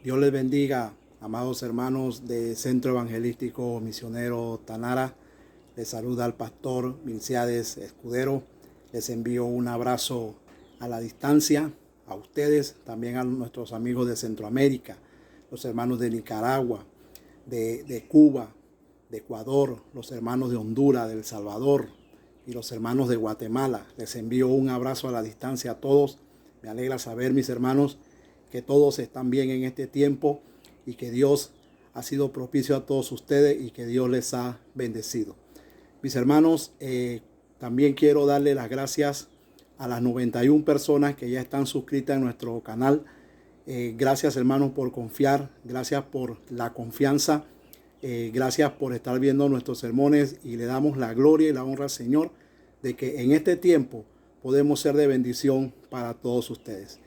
Dios les bendiga, amados hermanos de Centro Evangelístico Misionero Tanara. Les saluda al pastor Milciades Escudero. Les envío un abrazo a la distancia a ustedes, también a nuestros amigos de Centroamérica, los hermanos de Nicaragua, de Cuba, de Ecuador, los hermanos de Honduras, de El Salvador y los hermanos de Guatemala. Les envío un abrazo a la distancia a todos. Me alegra saber, mis hermanos, que todos están bien en este tiempo y que Dios ha sido propicio a todos ustedes y que Dios les ha bendecido. Mis hermanos, también quiero darle las gracias a las 91 personas que ya están suscritas en nuestro canal. Gracias, hermanos, por confiar. Gracias por la confianza. Gracias por estar viendo nuestros sermones y le damos la gloria y la honra al Señor de que en este tiempo podemos ser de bendición para todos ustedes.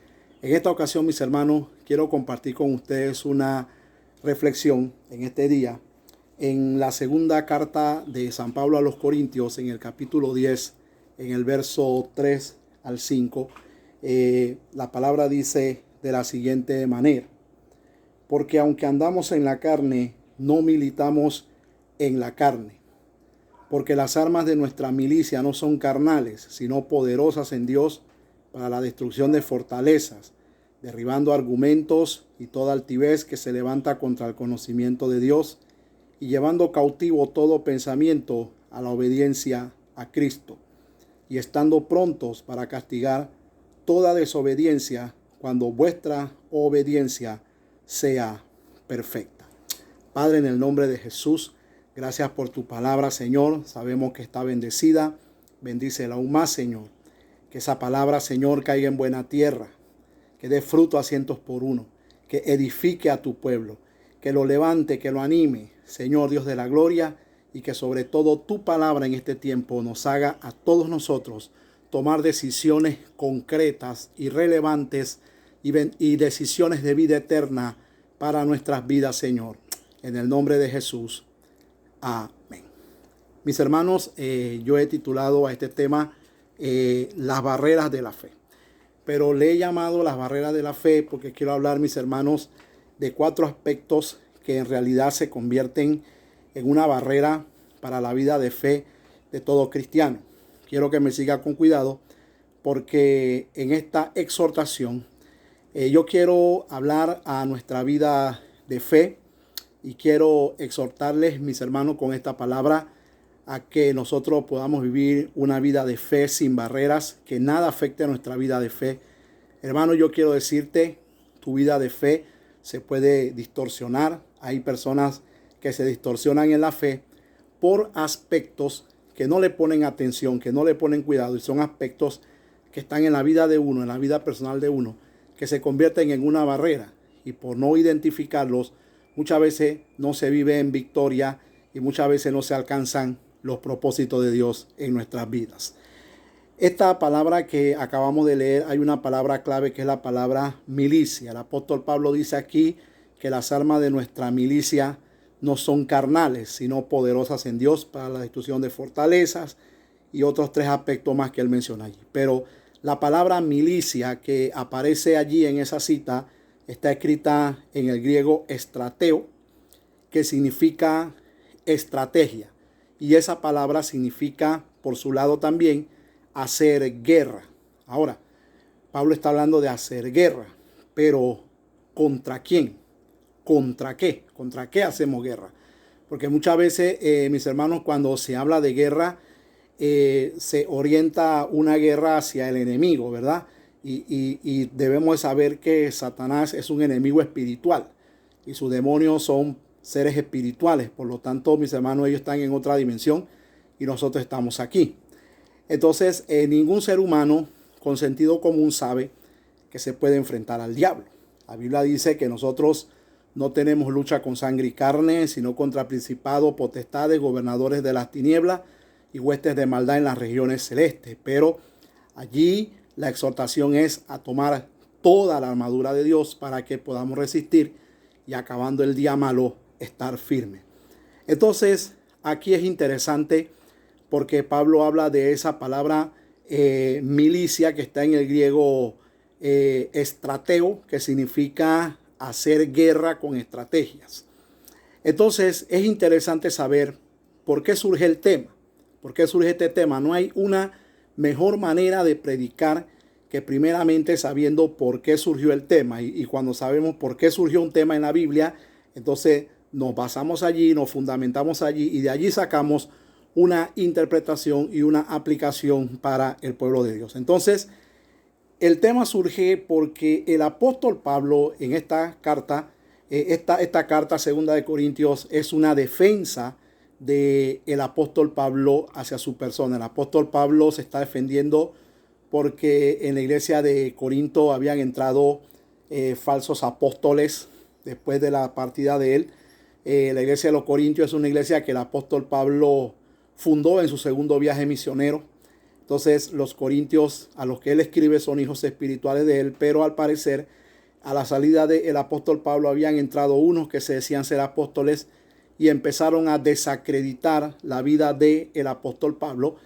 En esta ocasión, mis hermanos, quiero compartir con ustedes una reflexión en este día en la segunda carta de San Pablo a los Corintios, en el capítulo 10, en el verso 3 al 5. La palabra dice de la siguiente manera: porque aunque andamos en la carne, no militamos en la carne, porque las armas de nuestra milicia no son carnales, sino poderosas en Dios para la destrucción de fortalezas, derribando argumentos y toda altivez que se levanta contra el conocimiento de Dios, y llevando cautivo todo pensamiento a la obediencia a Cristo, y estando prontos para castigar toda desobediencia cuando vuestra obediencia sea perfecta. Padre, en el nombre de Jesús, gracias por tu palabra, Señor. Sabemos que está bendecida. Bendícela aún más, Señor. Que esa palabra, Señor, caiga en buena tierra, que dé fruto a cientos por uno, que edifique a tu pueblo, que lo levante, que lo anime, Señor Dios de la gloria, y que sobre todo tu palabra en este tiempo nos haga a todos nosotros tomar decisiones concretas y relevantes y decisiones de vida eterna para nuestras vidas, Señor. En el nombre de Jesús. Amén. Mis hermanos, yo he titulado a este tema las barreras de la fe. Pero le he llamado las barreras de la fe porque quiero hablar, mis hermanos, de 4 aspectos que en realidad se convierten en una barrera para la vida de fe de todo cristiano. Quiero que me siga con cuidado porque en esta exhortación yo quiero hablar a nuestra vida de fe y quiero exhortarles, mis hermanos, con esta palabra a que nosotros podamos vivir una vida de fe sin barreras, que nada afecte a nuestra vida de fe. Hermano, yo quiero decirte, tu vida de fe se puede distorsionar. Hay personas que se distorsionan en la fe por aspectos que no le ponen atención, que no le ponen cuidado, y son aspectos que están en la vida de uno, en la vida personal de uno, que se convierten en una barrera, y por no identificarlos, muchas veces no se vive en victoria y muchas veces no se alcanzan los propósitos de Dios en nuestras vidas. Esta palabra que acabamos de leer, hay una palabra clave que es la palabra milicia. El apóstol Pablo dice aquí que las armas de nuestra milicia no son carnales, sino poderosas en Dios para la destrucción de fortalezas y otros 3 aspectos más que él menciona allí. Pero la palabra milicia que aparece allí en esa cita está escrita en el griego estrateo, que significa estrategia. Y esa palabra significa, por su lado también, hacer guerra. Ahora, Pablo está hablando de hacer guerra, pero ¿contra quién? ¿Contra qué? ¿Contra qué hacemos guerra? Porque muchas veces, mis hermanos, cuando se habla de guerra, se orienta una guerra hacia el enemigo, ¿verdad? Y debemos saber que Satanás es un enemigo espiritual y sus demonios son seres espirituales. Por lo tanto, mis hermanos, ellos están en otra dimensión y nosotros estamos aquí. Entonces, ningún ser humano con sentido común sabe que se puede enfrentar al diablo. La Biblia dice que nosotros no tenemos lucha con sangre y carne, sino contra principados, potestades, gobernadores de las tinieblas y huestes de maldad en las regiones celestes. Pero allí la exhortación es a tomar toda la armadura de Dios para que podamos resistir y, acabando el día malo, estar firme. Entonces, aquí es interesante porque Pablo habla de esa palabra milicia que está en el griego estrateo, que significa hacer guerra con estrategias. Entonces es interesante saber por qué surge el tema. ¿Por qué surge este tema? No hay una mejor manera de predicar que primeramente sabiendo por qué surgió el tema. Y cuando sabemos por qué surgió un tema en la Biblia, entonces nos basamos allí, nos fundamentamos allí y de allí sacamos una interpretación y una aplicación para el pueblo de Dios. Entonces, el tema surge porque el apóstol Pablo en esta carta, esta carta segunda de Corintios es una defensa del apóstol Pablo hacia su persona. El apóstol Pablo se está defendiendo porque en la iglesia de Corinto habían entrado falsos apóstoles después de la partida de él. La iglesia de los Corintios es una iglesia que el apóstol Pablo fundó en su segundo viaje misionero. Entonces los corintios a los que él escribe son hijos espirituales de él, pero al parecer a la salida del apóstol Pablo habían entrado unos que se decían ser apóstoles y empezaron a desacreditar la vida del apóstol Pablo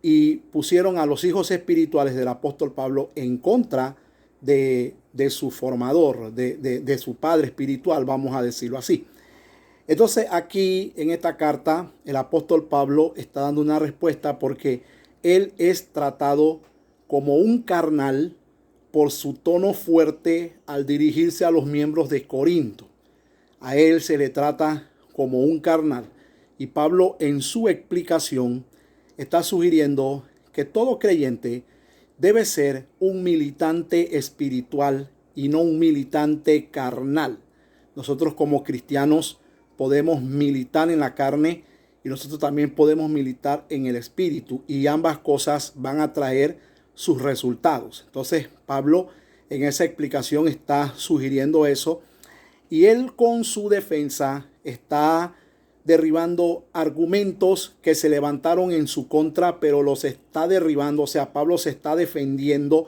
y pusieron a los hijos espirituales del apóstol Pablo en contra de su formador, de su padre espiritual, vamos a decirlo así. Entonces aquí en esta carta el apóstol Pablo está dando una respuesta porque él es tratado como un carnal por su tono fuerte al dirigirse a los miembros de Corinto. A él se le trata como un carnal. Y Pablo en su explicación está sugiriendo que todo creyente debe ser un militante espiritual y no un militante carnal. Nosotros como cristianos podemos militar en la carne y nosotros también podemos militar en el espíritu y ambas cosas van a traer sus resultados. Entonces Pablo en esa explicación está sugiriendo eso y él con su defensa está derribando argumentos que se levantaron en su contra, pero los está derribando. O sea, Pablo se está defendiendo,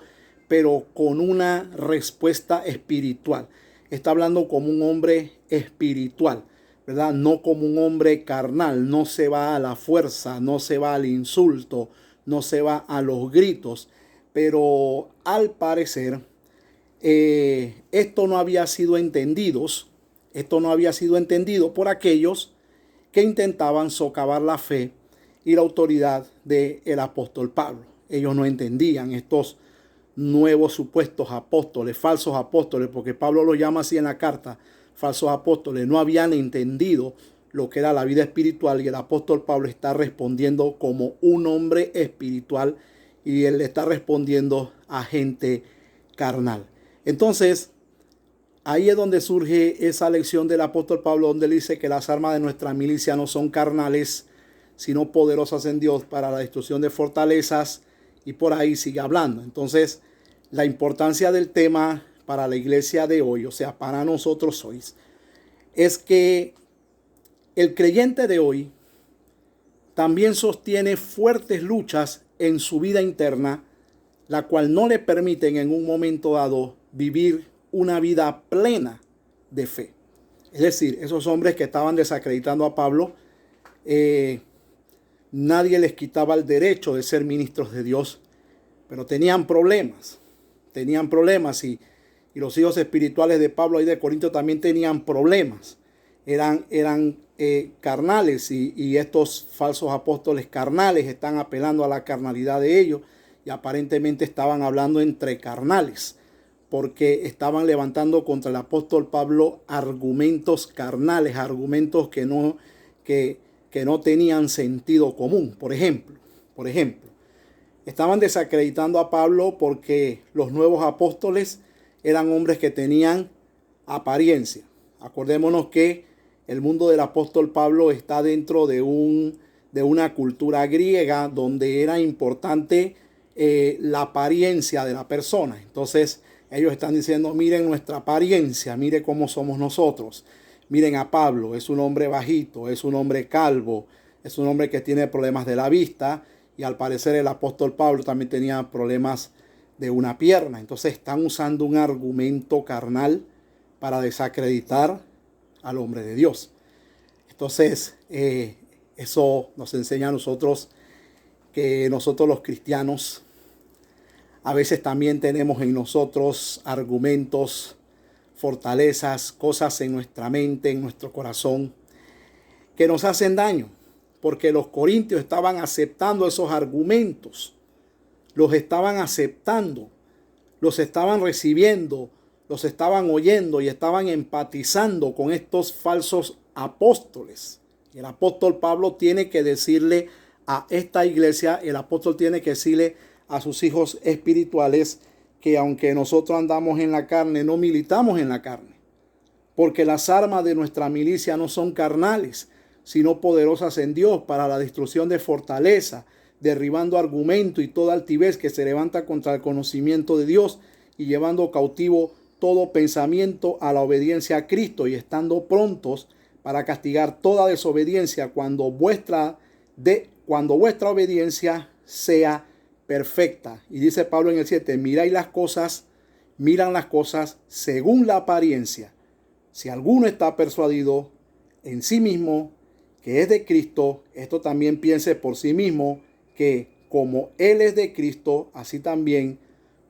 pero con una respuesta espiritual. Está hablando como un hombre espiritual, ¿verdad? No como un hombre carnal. No se va a la fuerza, no se va al insulto, no se va a los gritos. Pero al parecer, esto no había sido entendido por aquellos que intentaban socavar la fe y la autoridad del apóstol Pablo. Ellos no entendían estos nuevos supuestos apóstoles, falsos apóstoles, porque Pablo los llama así en la carta, falsos apóstoles. No habían entendido lo que era la vida espiritual y el apóstol Pablo está respondiendo como un hombre espiritual y él está respondiendo a gente carnal. Entonces, ahí es donde surge esa lección del apóstol Pablo, donde él dice que las armas de nuestra milicia no son carnales, sino poderosas en Dios para la destrucción de fortalezas, y por ahí sigue hablando. Entonces, la importancia del tema para la iglesia de hoy, o sea, para nosotros hoy, es que el creyente de hoy también sostiene fuertes luchas en su vida interna, la cual no le permiten en un momento dado vivir una vida plena de fe. Es decir, esos hombres que estaban desacreditando a Pablo, nadie les quitaba el derecho de ser ministros de Dios, pero tenían problemas y los hijos espirituales de Pablo y de Corinto también tenían problemas. Eran carnales y estos falsos apóstoles carnales están apelando a la carnalidad de ellos y aparentemente estaban hablando entre carnales, porque estaban levantando contra el apóstol Pablo argumentos carnales, argumentos que no tenían sentido común. Por ejemplo, estaban desacreditando a Pablo porque los nuevos apóstoles eran hombres que tenían apariencia. Acordémonos que el mundo del apóstol Pablo está dentro de una cultura griega donde era importante la apariencia de la persona. Entonces, ellos están diciendo, miren nuestra apariencia, miren cómo somos nosotros. Miren a Pablo, es un hombre bajito, es un hombre calvo, es un hombre que tiene problemas de la vista. Y al parecer el apóstol Pablo también tenía problemas de una pierna. Entonces están usando un argumento carnal para desacreditar al hombre de Dios. Entonces eso nos enseña a nosotros que nosotros los cristianos a veces también tenemos en nosotros argumentos fortalezas, cosas en nuestra mente, en nuestro corazón, que nos hacen daño, porque los corintios estaban aceptando esos argumentos, los estaban aceptando, los estaban recibiendo, los estaban oyendo y estaban empatizando con estos falsos apóstoles. El apóstol Pablo tiene que decirle a esta iglesia, el apóstol tiene que decirle a sus hijos espirituales que aunque nosotros andamos en la carne, no militamos en la carne, porque las armas de nuestra milicia no son carnales, sino poderosas en Dios para la destrucción de fortaleza, derribando argumento y toda altivez que se levanta contra el conocimiento de Dios y llevando cautivo todo pensamiento a la obediencia a Cristo y estando prontos para castigar toda desobediencia cuando vuestra obediencia sea perfecta. Y dice Pablo en el 7, miran las cosas según la apariencia. Si alguno está persuadido en sí mismo que es de Cristo, esto también piense por sí mismo que como Él es de Cristo, así también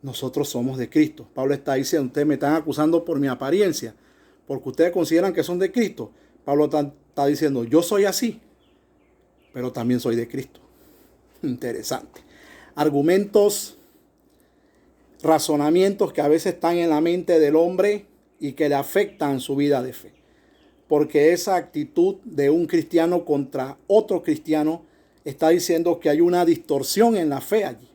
nosotros somos de Cristo. Pablo está diciendo, ustedes me están acusando por mi apariencia, porque ustedes consideran que son de Cristo. Pablo está diciendo, yo soy así, pero también soy de Cristo. Interesante. Argumentos, razonamientos que a veces están en la mente del hombre y que le afectan su vida de fe. Porque esa actitud de un cristiano contra otro cristiano está diciendo que hay una distorsión en la fe allí.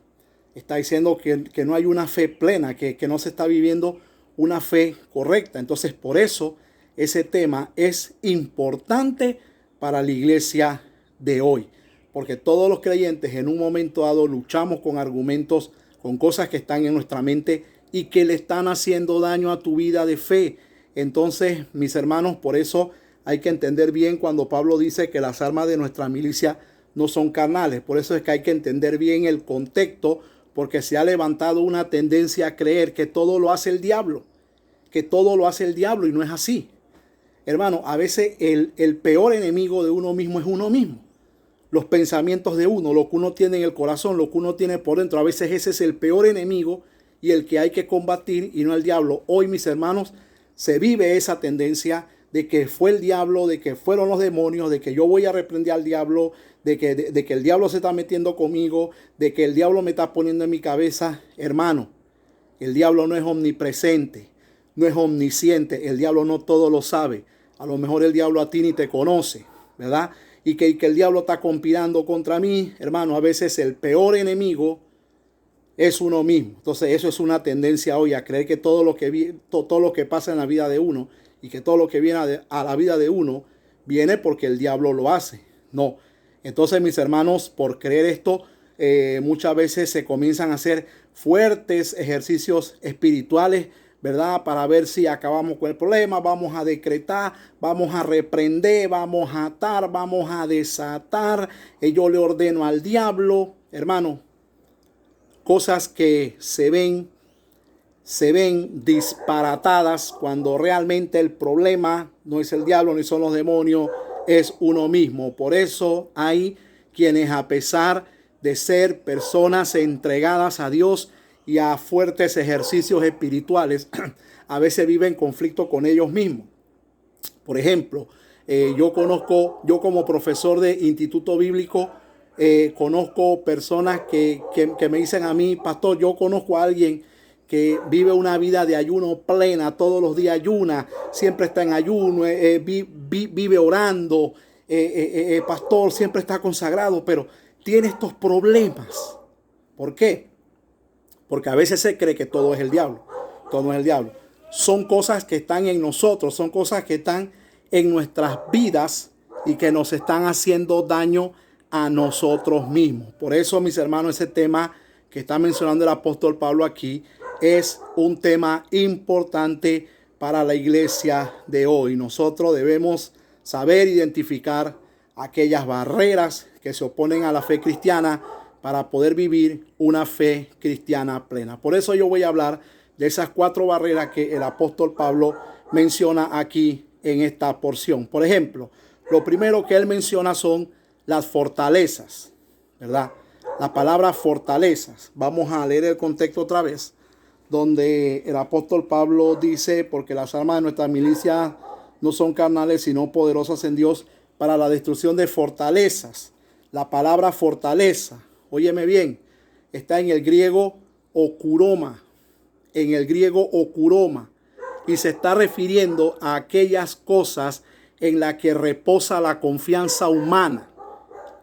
Está diciendo que no hay una fe plena, que no se está viviendo una fe correcta. Entonces, por eso ese tema es importante para la iglesia de hoy. Porque todos los creyentes en un momento dado luchamos con argumentos, con cosas que están en nuestra mente y que le están haciendo daño a tu vida de fe. Entonces, mis hermanos, por eso hay que entender bien cuando Pablo dice que las armas de nuestra milicia no son carnales. Por eso es que hay que entender bien el contexto, porque se ha levantado una tendencia a creer que todo lo hace el diablo, y no es así. Hermano, a veces el peor enemigo de uno mismo es uno mismo. Los pensamientos de uno, lo que uno tiene en el corazón, lo que uno tiene por dentro, a veces ese es el peor enemigo y el que hay que combatir y no el diablo. Hoy, mis hermanos, se vive esa tendencia de que fue el diablo, de que fueron los demonios, de que yo voy a reprender al diablo, de que el diablo se está metiendo conmigo, de que el diablo me está poniendo en mi cabeza. Hermano, el diablo no es omnipresente, no es omnisciente, el diablo no todo lo sabe. A lo mejor el diablo a ti ni te conoce, ¿verdad? Y que el diablo está conspirando contra mí, hermano, a veces el peor enemigo es uno mismo. Entonces eso es una tendencia hoy a creer que todo lo que pasa en la vida de uno y que todo lo que viene a la vida de uno viene porque el diablo lo hace. No. Entonces, mis hermanos, por creer esto, muchas veces se comienzan a hacer fuertes ejercicios espirituales, ¿verdad? Para ver si acabamos con el problema, vamos a decretar, vamos a reprender, vamos a atar, vamos a desatar. Yo le ordeno al diablo, hermano, cosas que se ven disparatadas cuando realmente el problema no es el diablo ni son los demonios, es uno mismo. Por eso hay quienes, a pesar de ser personas entregadas a Dios y a fuertes ejercicios espirituales, a veces viven en conflicto con ellos mismos. Por ejemplo, yo como profesor de instituto bíblico, conozco personas que me dicen a mí, pastor, yo conozco a alguien que vive una vida de ayuno plena, todos los días ayuna, siempre está en ayuno, vive orando, pastor, siempre está consagrado, pero tiene estos problemas. ¿Por qué? Porque a veces se cree que todo es el diablo. Todo no es el diablo. Son cosas que están en nosotros, son cosas que están en nuestras vidas y que nos están haciendo daño a nosotros mismos. Por eso, mis hermanos, ese tema que está mencionando el apóstol Pablo aquí es un tema importante para la iglesia de hoy. Nosotros debemos saber identificar aquellas barreras que se oponen a la fe cristiana para poder vivir una fe cristiana plena. Por eso yo voy a hablar de esas 4 barreras que el apóstol Pablo menciona aquí en esta porción. Por ejemplo, lo primero que él menciona son las fortalezas, ¿verdad? La palabra fortalezas. Vamos a leer el contexto otra vez. donde el apóstol Pablo dice, porque las armas de nuestra milicia no son carnales, sino poderosas en Dios para la destrucción de fortalezas. La palabra fortaleza, óyeme bien, está en el griego okuroma, y se está refiriendo a aquellas cosas en las que reposa la confianza humana.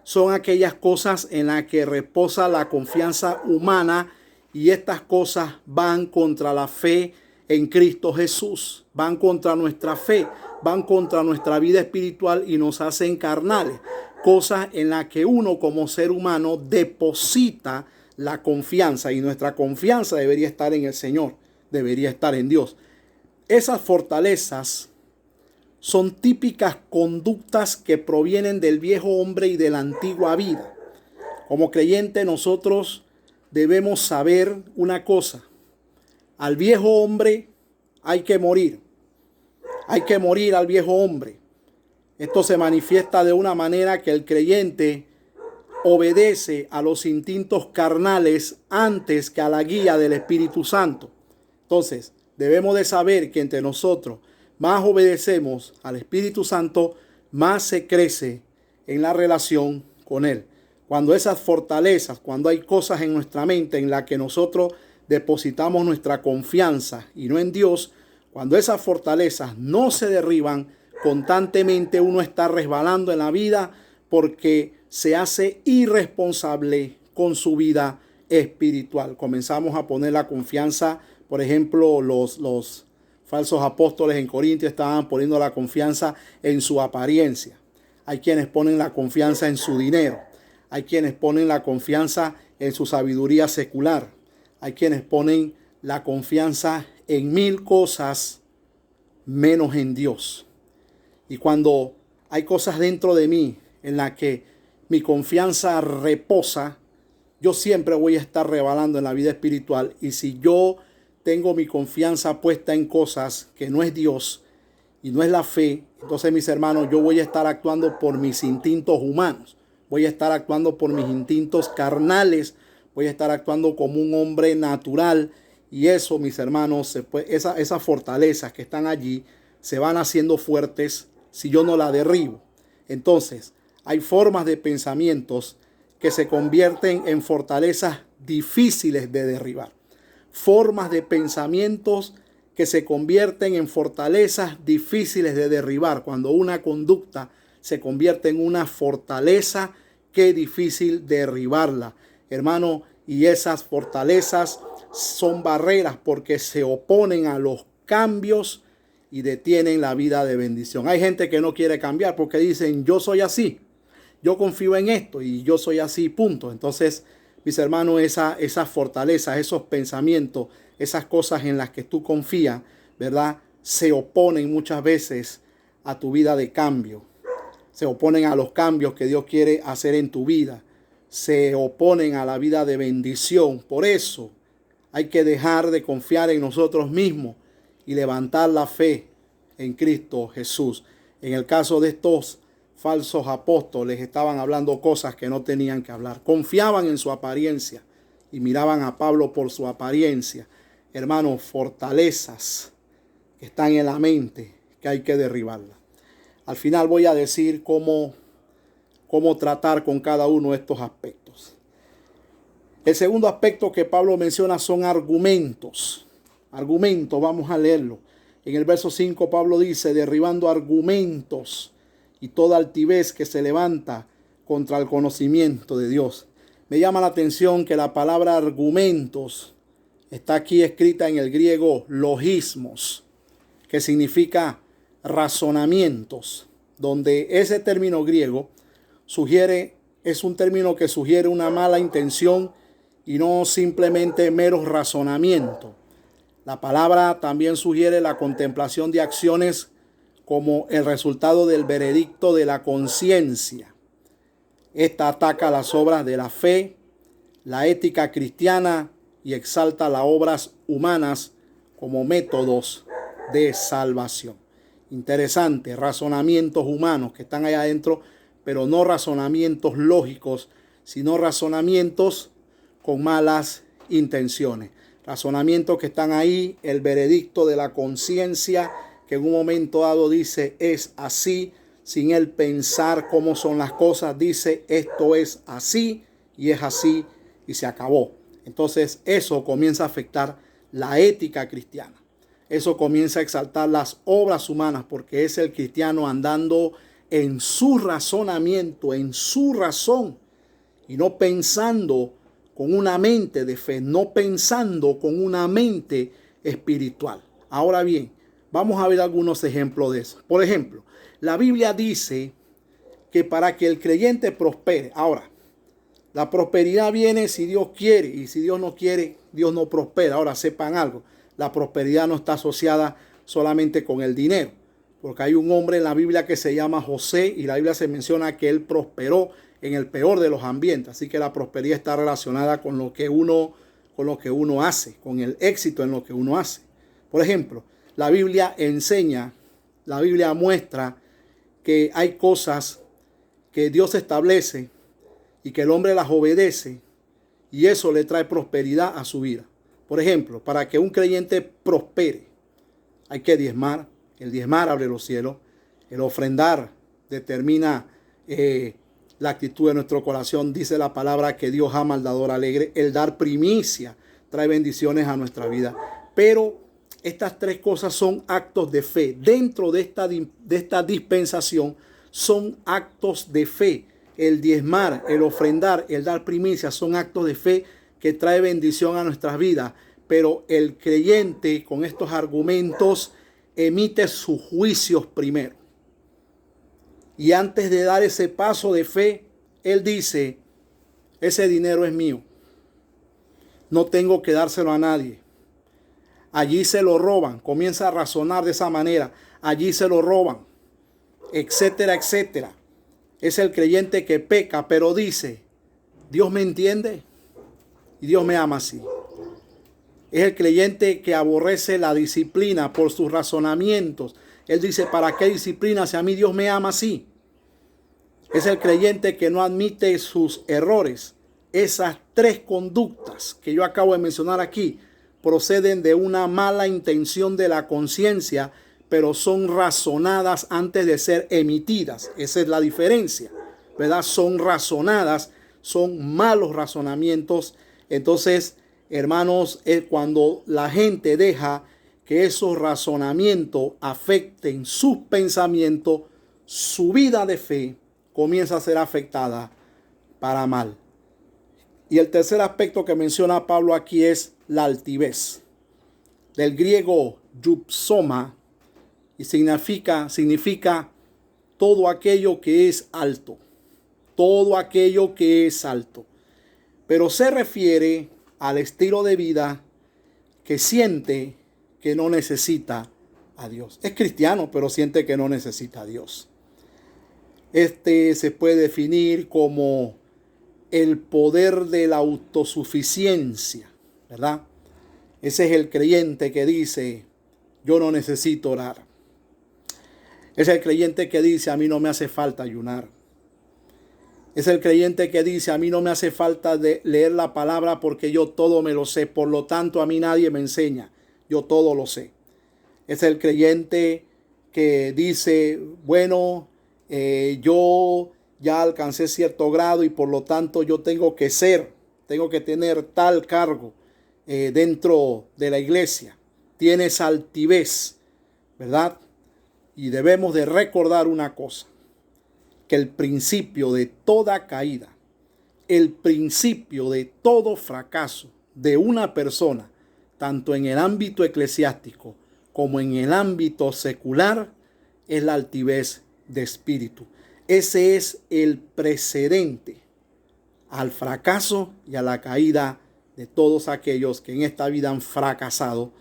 Son aquellas cosas en las que reposa la confianza humana, y estas cosas van contra la fe en Cristo Jesús, van contra nuestra fe, van contra nuestra vida espiritual y nos hacen carnales. Cosas en las que uno como ser humano deposita la confianza, y nuestra confianza debería estar en el Señor, debería estar en Dios. Esas fortalezas son típicas conductas que provienen del viejo hombre y de la antigua vida. Como creyente nosotros debemos saber una cosa: al viejo hombre hay que morir. Hay que morir al viejo hombre. Esto se manifiesta de una manera que el creyente obedece a los instintos carnales antes que a la guía del Espíritu Santo. Entonces, debemos de saber que entre nosotros más obedecemos al Espíritu Santo, más se crece en la relación con Él. Cuando esas fortalezas, cuando hay cosas en nuestra mente en las que nosotros depositamos nuestra confianza y no en Dios, cuando esas fortalezas no se derriban, constantemente uno está resbalando en la vida porque se hace irresponsable con su vida espiritual. Comenzamos a poner la confianza, por ejemplo, los falsos apóstoles en Corintios estaban poniendo la confianza en su apariencia. Hay quienes ponen la confianza en su dinero. Hay quienes ponen la confianza en su sabiduría secular. Hay quienes ponen la confianza en mil cosas menos en Dios. Y cuando hay cosas dentro de mí en las que mi confianza reposa, yo siempre voy a estar rebalando en la vida espiritual. Y si yo tengo mi confianza puesta en cosas que no es Dios y no es la fe, entonces, mis hermanos, yo voy a estar actuando por mis instintos humanos. Voy a estar actuando por mis instintos carnales. Voy a estar actuando como un hombre natural. Y eso, mis hermanos, esas fortalezas que están allí se van haciendo fuertes si yo no la derribo. Entonces, hay formas de pensamientos que se convierten en fortalezas difíciles de derribar. Formas de pensamientos que se convierten en fortalezas difíciles de derribar. Cuando una conducta se convierte en una fortaleza, qué difícil derribarla, hermano. Y esas fortalezas son barreras porque se oponen a los cambios y detienen la vida de bendición. Hay gente que no quiere cambiar porque dicen: yo soy así, yo confío en esto y yo soy así, punto. Entonces, mis hermanos, esas fortalezas, esos pensamientos, esas cosas en las que tú confías, ¿verdad?, se oponen muchas veces a tu vida de cambio. Se oponen a los cambios que Dios quiere hacer en tu vida. Se oponen a la vida de bendición. Por eso hay que dejar de confiar en nosotros mismos y levantar la fe en Cristo Jesús. En el caso de estos falsos apóstoles, estaban hablando cosas que no tenían que hablar. Confiaban en su apariencia y miraban a Pablo por su apariencia. Hermanos, fortalezas que están en la mente que hay que derribarlas. Al final voy a decir cómo tratar con cada uno de estos aspectos. El segundo aspecto que Pablo menciona son argumentos. Argumentos, vamos a leerlo. En el verso 5 Pablo dice: derribando argumentos y toda altivez que se levanta contra el conocimiento de Dios. Me llama la atención que la palabra argumentos está aquí escrita en el griego logismos, que significa razonamientos, donde ese término griego es un término que sugiere una mala intención y no simplemente meros razonamientos. La palabra también sugiere la contemplación de acciones como el resultado del veredicto de la conciencia. Esta ataca las obras de la fe, la ética cristiana y exalta las obras humanas como métodos de salvación. Interesante, razonamientos humanos que están allá adentro, pero no razonamientos lógicos, sino razonamientos con malas intenciones. razonamientos que están ahí, el veredicto de la conciencia, que en un momento dado dice es así, sin él pensar cómo son las cosas, dice esto es así y es así y se acabó. Entonces eso comienza a afectar la ética cristiana. Eso comienza a exaltar las obras humanas, porque es el cristiano andando en su razonamiento, en su razón, y no pensando con una mente de fe, no pensando con una mente espiritual. Ahora bien, vamos a ver algunos ejemplos de eso. Por ejemplo, la Biblia dice que para que el creyente prospere, ahora, la prosperidad viene si Dios quiere, y si Dios no quiere, Dios no prospera. Ahora sepan algo, la prosperidad no está asociada solamente con el dinero, porque hay un hombre en la Biblia que se llama José, y la Biblia se menciona que él prosperó en el peor de los ambientes. Así que la prosperidad está relacionada con lo que uno hace, con el éxito en lo que uno hace. Por ejemplo, la Biblia enseña, la Biblia muestra que hay cosas que Dios establece y que el hombre las obedece, y eso le trae prosperidad a su vida. Por ejemplo, para que un creyente prospere, hay que diezmar. El diezmar abre los cielos. El ofrendar determina la actitud de nuestro corazón. Dice la palabra que Dios ama al dador alegre. El dar primicia trae bendiciones a nuestra vida. Pero estas tres cosas son actos de fe. Dentro de esta dispensación son actos de fe. El diezmar, el ofrendar, el dar primicia son actos de fe que trae bendición a nuestras vidas. Pero el creyente con estos argumentos emite sus juicios primero. Y antes de dar ese paso de fe, él dice, ese dinero es mío. No tengo que dárselo a nadie. Allí se lo roban. Comienza a razonar de esa manera. Allí se lo roban. Etcétera, etcétera. Es el creyente que peca, pero dice, Dios me entiende y Dios me ama así. Es el creyente que aborrece la disciplina por sus razonamientos. Él dice, ¿para qué disciplina si a mí Dios me ama así? Es el creyente que no admite sus errores. Esas tres conductas que yo acabo de mencionar aquí proceden de una mala intención de la conciencia, pero son razonadas antes de ser emitidas. Esa es la diferencia, ¿verdad? Son razonadas, son malos razonamientos. Entonces, hermanos, es cuando la gente deja que esos razonamientos afecten sus pensamientos, su vida de fe comienza a ser afectada para mal. Y el tercer aspecto que menciona Pablo aquí es la altivez. Del griego yupsoma, y significa todo aquello que es alto. Todo aquello que es alto. Pero se refiere al estilo de vida que siente que no necesita a Dios. Es cristiano, pero siente que no necesita a Dios. Este se puede definir como el poder de la autosuficiencia, ¿verdad? Ese es el creyente que dice, yo no necesito orar. Es el creyente que dice, a mí no me hace falta ayunar. Es el creyente que dice, a mí no me hace falta de leer la palabra porque yo todo me lo sé. Por lo tanto, a mí nadie me enseña. Yo todo lo sé. Es el creyente que dice, bueno, yo ya alcancé cierto grado y por lo tanto yo tengo que tener tal cargo dentro de la iglesia. Tienes altivez, ¿verdad? Y debemos de recordar una cosa, que el principio de toda caída, el principio de todo fracaso de una persona, tanto en el ámbito eclesiástico como en el ámbito secular, es la altivez de espíritu. Ese es el precedente al fracaso y a la caída de todos aquellos que en esta vida han fracasado,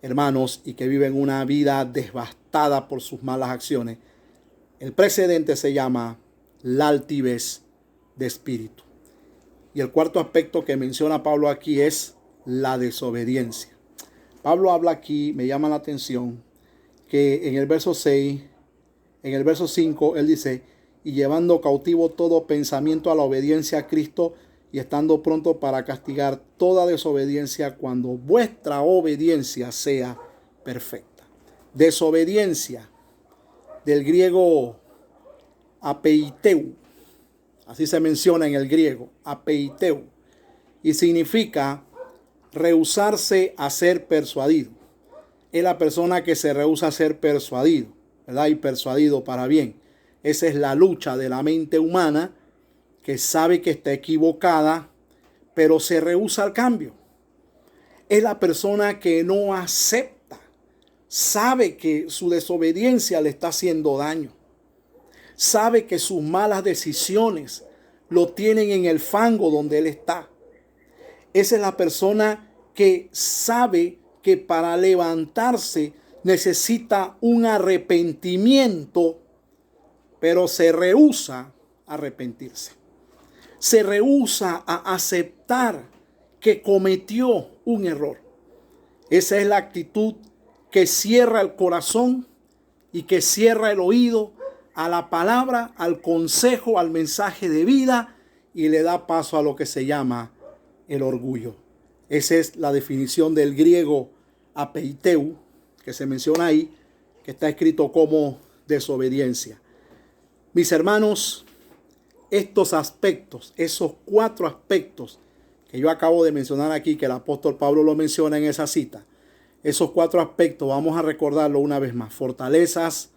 hermanos, y que viven una vida devastada por sus malas acciones. El precedente se llama la altivez de espíritu. Y el cuarto aspecto que menciona Pablo aquí es la desobediencia. Pablo habla aquí, me llama la atención, que en el verso 6, en el verso 5, él dice, y llevando cautivo todo pensamiento a la obediencia a Cristo, y estando pronto para castigar toda desobediencia cuando vuestra obediencia sea perfecta. Desobediencia, del griego apeiteu, así se menciona en el griego, apeiteu, y significa rehusarse a ser persuadido. Es la persona que se rehúsa a ser persuadido, ¿verdad? Y persuadido para bien. Esa es la lucha de la mente humana, que sabe que está equivocada, pero se rehúsa al cambio. Es la persona que no acepta, sabe que su desobediencia le está haciendo daño, sabe que sus malas decisiones lo tienen en el fango donde él está. Esa es la persona que sabe que para levantarse necesita un arrepentimiento, pero se rehúsa a arrepentirse. Se rehúsa a aceptar que cometió un error. Esa es la actitud que cierra el corazón y que cierra el oído a la palabra, al consejo, al mensaje de vida, y le da paso a lo que se llama el orgullo. Esa es la definición del griego apeiteu, que se menciona ahí, que está escrito como desobediencia. Mis hermanos, estos aspectos, esos 4 aspectos que yo acabo de mencionar aquí, que el apóstol Pablo lo menciona en esa cita, esos 4 aspectos, vamos a recordarlo una vez más: fortalezas,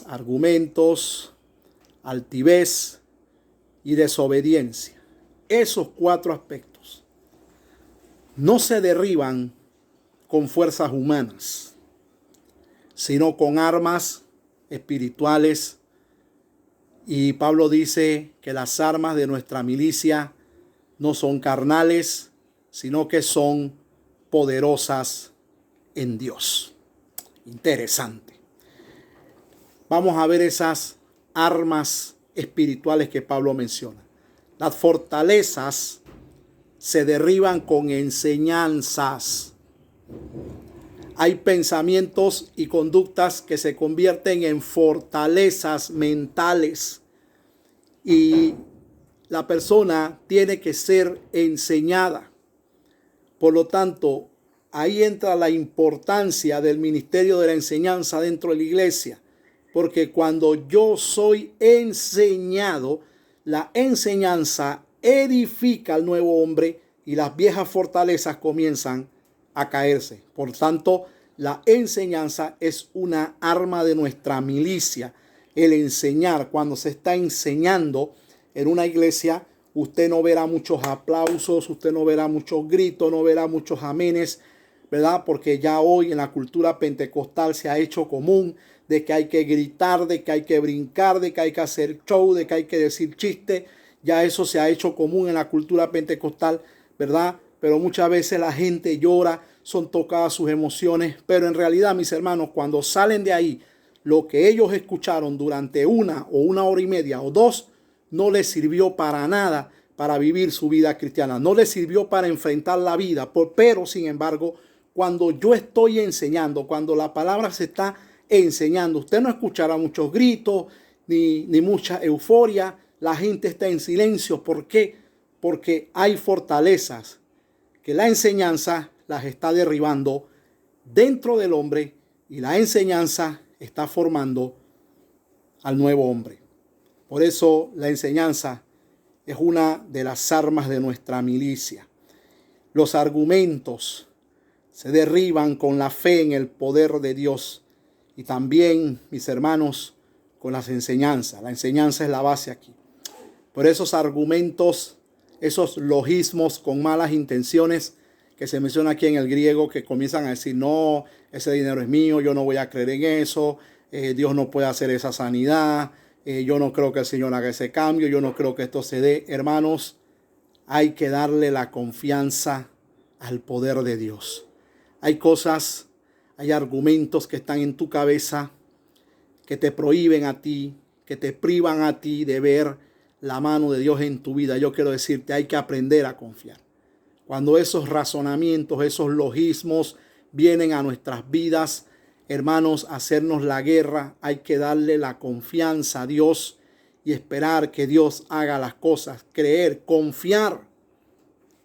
argumentos, altivez y desobediencia. Esos 4 aspectos no se derriban con fuerzas humanas, sino con armas espirituales. Y Pablo dice que las armas de nuestra milicia no son carnales, sino que son poderosas en Dios. Interesante. Vamos a ver esas armas espirituales que Pablo menciona. Las fortalezas se derriban con enseñanzas. Hay pensamientos y conductas que se convierten en fortalezas mentales, y la persona tiene que ser enseñada. Por lo tanto, ahí entra la importancia del ministerio de la enseñanza dentro de la iglesia, porque cuando yo soy enseñado, la enseñanza edifica al nuevo hombre y las viejas fortalezas comienzan a caerse. Por tanto, la enseñanza es una arma de nuestra milicia. El enseñar, cuando se está enseñando en una iglesia, usted no verá muchos aplausos, usted no verá muchos gritos, no verá muchos amenes, ¿verdad? Porque ya hoy en la cultura pentecostal se ha hecho común de que hay que gritar, de que hay que brincar, de que hay que hacer show, de que hay que decir chiste. Ya eso se ha hecho común en la cultura pentecostal, ¿verdad? Pero muchas veces la gente llora, son tocadas sus emociones, pero en realidad, mis hermanos, cuando salen de ahí, lo que ellos escucharon durante 1 o 1 hora y media o 2, no les sirvió para nada para vivir su vida cristiana, no les sirvió para enfrentar la vida. Pero, sin embargo, cuando yo estoy enseñando, cuando la palabra se está enseñando, usted no escuchará muchos gritos, ni mucha euforia. La gente está en silencio. ¿Por qué? Porque hay fortalezas que la enseñanza las está derribando dentro del hombre, y la enseñanza está formando al nuevo hombre. Por eso la enseñanza es una de las armas de nuestra milicia. Los argumentos se derriban con la fe en el poder de Dios, y también, mis hermanos, con las enseñanzas. La enseñanza es la base aquí. Por esos argumentos, esos logismos con malas intenciones que se menciona aquí en el griego, que comienzan a decir: no, ese dinero es mío, yo no voy a creer en eso, Dios no puede hacer esa sanidad, yo no creo que el Señor haga ese cambio, yo no creo que esto se dé. Hermanos, hay que darle la confianza al poder de Dios. Hay cosas, hay argumentos que están en tu cabeza que te prohíben a ti, que te privan a ti de ver la mano de Dios en tu vida. Yo quiero decirte, hay que aprender a confiar. Cuando esos razonamientos, esos logismos vienen a nuestras vidas, hermanos, a hacernos la guerra, hay que darle la confianza a Dios y esperar que Dios haga las cosas, creer, confiar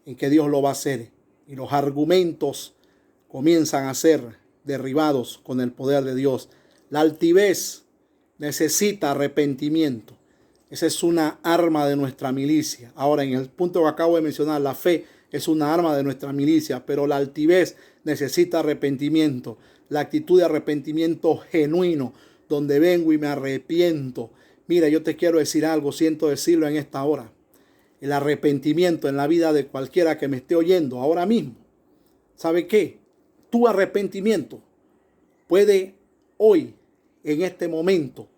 en que Dios lo va a hacer. Y los argumentos comienzan a ser derribados con el poder de Dios. La altivez necesita arrepentimiento. Esa es una arma de nuestra milicia. Ahora, en el punto que acabo de mencionar, la fe es una arma de nuestra milicia, pero la altivez necesita arrepentimiento. La actitud de arrepentimiento genuino, donde vengo y me arrepiento. Mira, yo te quiero decir algo, siento decirlo en esta hora. El arrepentimiento en la vida de cualquiera que me esté oyendo ahora mismo. ¿Sabe qué? Tu arrepentimiento puede hoy, en este momento,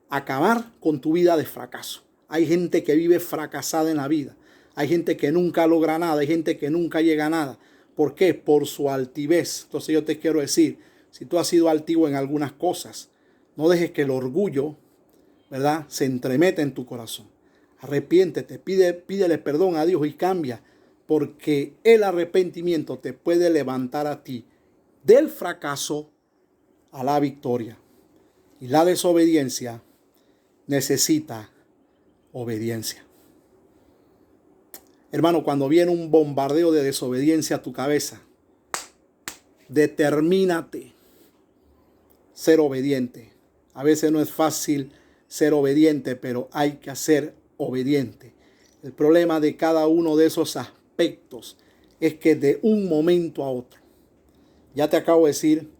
acabar con tu vida de fracaso. Hay gente que vive fracasada en la vida. Hay gente que nunca logra nada. Hay gente que nunca llega a nada. ¿Por qué? Por su altivez. Entonces yo te quiero decir, si tú has sido altivo en algunas cosas, no dejes que el orgullo, ¿verdad?, se entremeta en tu corazón. Arrepiéntete, pídele perdón a Dios y cambia, porque el arrepentimiento te puede levantar a ti del fracaso a la victoria. Y la desobediencia necesita obediencia. Hermano, cuando viene un bombardeo de desobediencia a tu cabeza, determínate ser obediente. A veces no es fácil ser obediente, pero hay que ser obediente. El problema de cada uno de esos aspectos es que de un momento a otro, ya te acabo de decir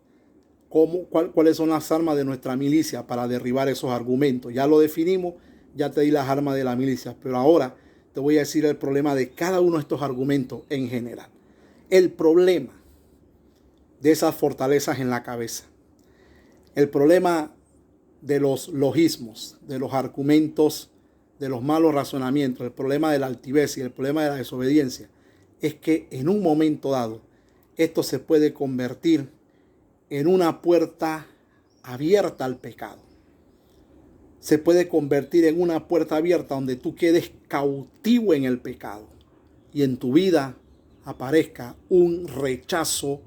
cuáles son las armas de nuestra milicia para derribar esos argumentos. Ya lo definimos, ya te di las armas de la milicia, pero ahora te voy a decir el problema de cada uno de estos argumentos en general. El problema de esas fortalezas en la cabeza. El problema de los logismos, de los argumentos, de los malos razonamientos, el problema de la altivez y el problema de la desobediencia, es que en un momento dado, esto se puede convertir en una puerta abierta al pecado. Se puede convertir en una puerta abierta donde tú quedes cautivo en el pecado y en tu vida aparezca un rechazo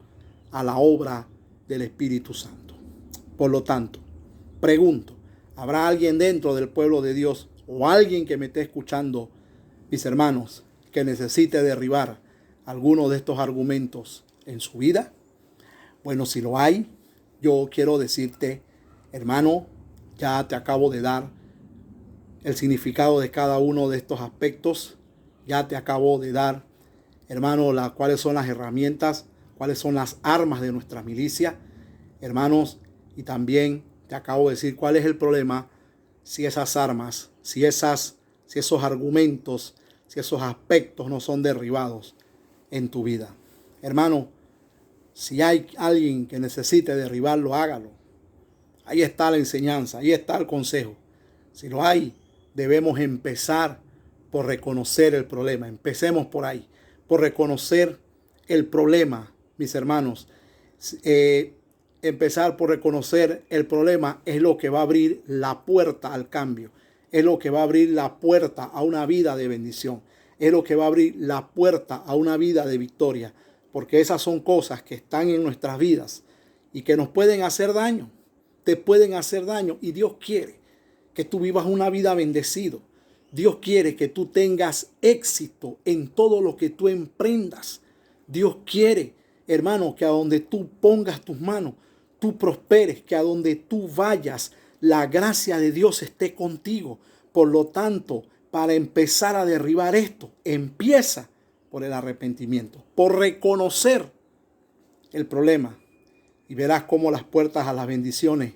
a la obra del Espíritu Santo. Por lo tanto, pregunto, ¿habrá alguien dentro del pueblo de Dios o alguien que me esté escuchando, mis hermanos, que necesite derribar alguno de estos argumentos en su vida? Bueno, si lo hay, yo quiero decirte, hermano, ya te acabo de dar el significado de cada uno de estos aspectos. Ya te acabo de dar, hermano, cuáles son las herramientas, cuáles son las armas de nuestra milicia, hermanos, y también te acabo de decir cuál es el problema si esas armas, si esos argumentos, si esos aspectos no son derribados en tu vida. Hermano, si hay alguien que necesite derribarlo, hágalo. Ahí está la enseñanza, ahí está el consejo. Si lo hay, debemos empezar por reconocer el problema. Empecemos por ahí, por reconocer el problema, mis hermanos. Empezar por reconocer el problema es lo que va a abrir la puerta al cambio. Es lo que va a abrir la puerta a una vida de bendición. Es lo que va a abrir la puerta a una vida de victoria. Porque esas son cosas que están en nuestras vidas y que nos pueden hacer daño. Te pueden hacer daño y Dios quiere que tú vivas una vida bendecido. Dios quiere que tú tengas éxito en todo lo que tú emprendas. Dios quiere, hermano, que a donde tú pongas tus manos, tú prosperes, que a donde tú vayas, la gracia de Dios esté contigo. Por lo tanto, para empezar a derribar esto, empieza por el arrepentimiento, por reconocer el problema. Y verás cómo las puertas a las bendiciones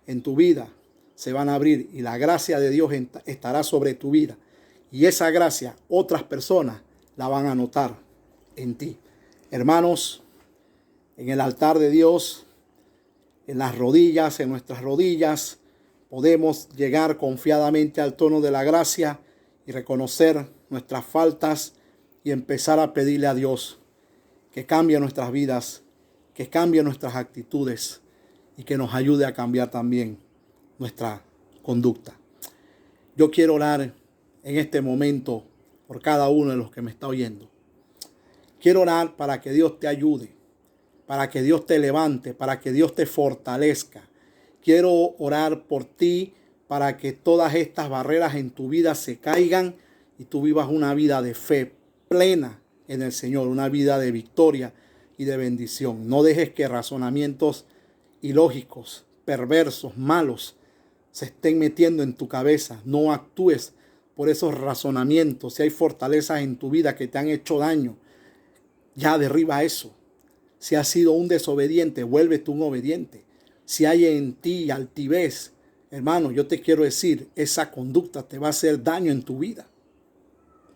en tu vida se van a abrir y la gracia de Dios estará sobre tu vida. Y esa gracia otras personas la van a notar en ti. Hermanos, en el altar de Dios, en las rodillas, en nuestras rodillas, podemos llegar confiadamente al trono de la gracia y reconocer nuestras faltas y empezar a pedirle a Dios que cambie nuestras vidas, que cambie nuestras actitudes y que nos ayude a cambiar también nuestra conducta. Yo quiero orar en este momento por cada uno de los que me está oyendo. Quiero orar para que Dios te ayude, para que Dios te levante, para que Dios te fortalezca. Quiero orar por ti para que todas estas barreras en tu vida se caigan y tú vivas una vida de fe plena en el Señor, una vida de victoria y de bendición. No dejes que razonamientos ilógicos, perversos, malos se estén metiendo en tu cabeza. No actúes por esos razonamientos. Si hay fortalezas en tu vida que te han hecho daño, ya derriba eso. Si has sido un desobediente, vuélvete un obediente. Si hay en ti altivez, hermano, yo te quiero decir, esa conducta te va a hacer daño en tu vida.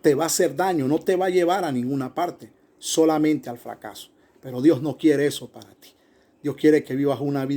Te va a hacer daño, no te va a llevar a ninguna parte, solamente al fracaso. Pero Dios no quiere eso para ti. Dios quiere que vivas una vida